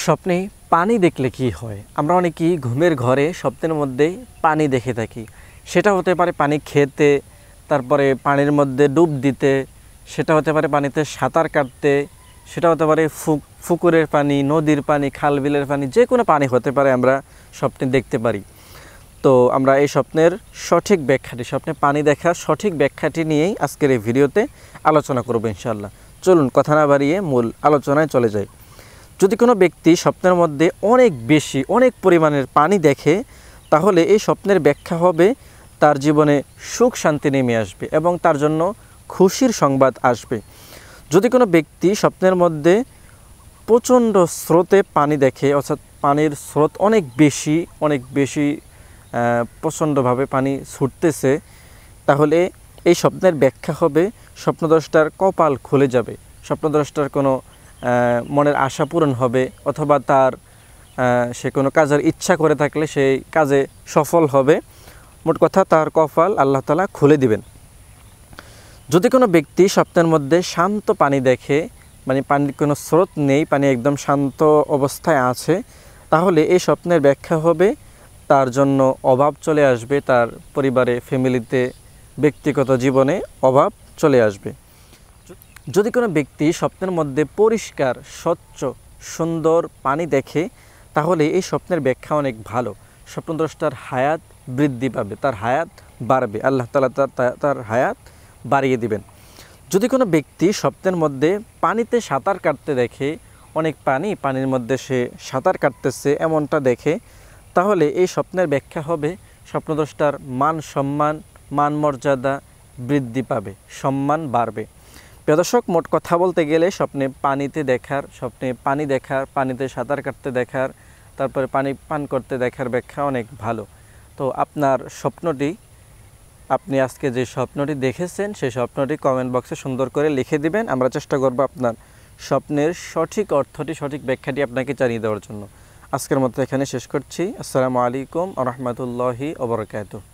স্বপ্নে পানি দেখলে কি হয়? আমরা অনেকেই ঘুমের ঘরে স্বপ্নের মধ্যে পানি দেখে থাকি। সেটা হতে পারে পানি খেতে, তারপরে পানির মধ্যে ডুব দিতে, সেটা হতে পারে পানিতে সাঁতার কাটতে, সেটা হতে পারে পুকুরের পানি, নদীর পানি, খাল বিলের পানি, যে কোনো পানি হতে পারে আমরা স্বপ্নে দেখতে পারি। তো আমরা এই স্বপ্নের সঠিক ব্যাখ্যাটি, স্বপ্নে পানি দেখার সঠিক ব্যাখ্যাটি নিয়েই আজকের এই ভিডিওতে আলোচনা করব ইনশাআল্লাহ। চলুন কথা না বাড়িয়ে মূল আলোচনায় চলে যাই। যদি কোনো ব্যক্তি স্বপ্নের মধ্যে অনেক পরিমাণের পানি দেখে, তাহলে এই স্বপ্নের ব্যাখ্যা হবে তার জীবনে সুখ শান্তি নেমে আসবে এবং তার জন্য খুশির সংবাদ আসবে। যদি কোনো ব্যক্তি স্বপ্নের মধ্যে প্রচণ্ড স্রোতে পানি দেখে, অর্থাৎ পানির স্রোত অনেক বেশি প্রচণ্ডভাবে পানি ছুটতেছে, তাহলে এই স্বপ্নের ব্যাখ্যা হবে স্বপ্নদ্রষ্টার কপাল খুলে যাবে, স্বপ্নদ্রষ্টার কোনো মনের আশা পূরণ হবে, অথবা তার সে কোনো কাজের ইচ্ছা করে থাকলে সেই কাজে সফল হবে। মোট কথা তার কপাল আল্লাহ তাআলা খুলে দিবেন। যদি কোনো ব্যক্তি স্বপ্নের মধ্যে শান্ত পানি দেখে, মানে পানির কোনো স্রোত নেই, পানি একদম শান্ত অবস্থায় আছে, তাহলে এই স্বপ্নের ব্যাখ্যা হবে তার জন্য অভাব চলে আসবে, তার পরিবারে, ফ্যামিলিতে, ব্যক্তিগত জীবনে অভাব চলে আসবে। যদি কোনো ব্যক্তি স্বপ্নের মধ্যে পরিষ্কার, স্বচ্ছ, সুন্দর পানি দেখে, তাহলে এই স্বপ্নের ব্যাখ্যা অনেক ভালো। স্বপ্নদ্রষ্টার হায়াত বৃদ্ধি পাবে, তার হায়াত বাড়বে, আল্লাহ তাআলা তার হায়াত বাড়িয়ে দিবেন। যদি কোনো ব্যক্তি স্বপ্নের মধ্যে পানিতে সাঁতার কাটতে দেখে, অনেক পানির মধ্যে সে সাঁতার কাটতেছে এমনটা দেখে, তাহলে এই স্বপ্নের ব্যাখ্যা হবে স্বপ্নদ্রষ্টার মান মর্যাদা বৃদ্ধি পাবে, সম্মান বাড়বে। প্রিয় দর্শক, মোট কথা বলতে গেলে স্বপ্নে পানি দেখার, পানিতে সাঁতার কাটতে দেখার, তারপরে পানি পান করতে দেখার ব্যাখ্যা অনেক ভালো। তো আপনার স্বপ্নটি, আপনি আজকে যে স্বপ্নটি দেখেছেন সেই স্বপ্নটি কমেন্ট বক্সে সুন্দর করে লিখে দিবেন। আমরা চেষ্টা করব আপনার স্বপ্নের সঠিক অর্থটি, সঠিক ব্যাখ্যাটি আপনাকে জানিয়ে দেওয়ার জন্য। আজকের মতো এখানে শেষ করছি। আসসালামু আলাইকুম ওয়া রাহমাতুল্লাহি ওয়া বারাকাতুহু।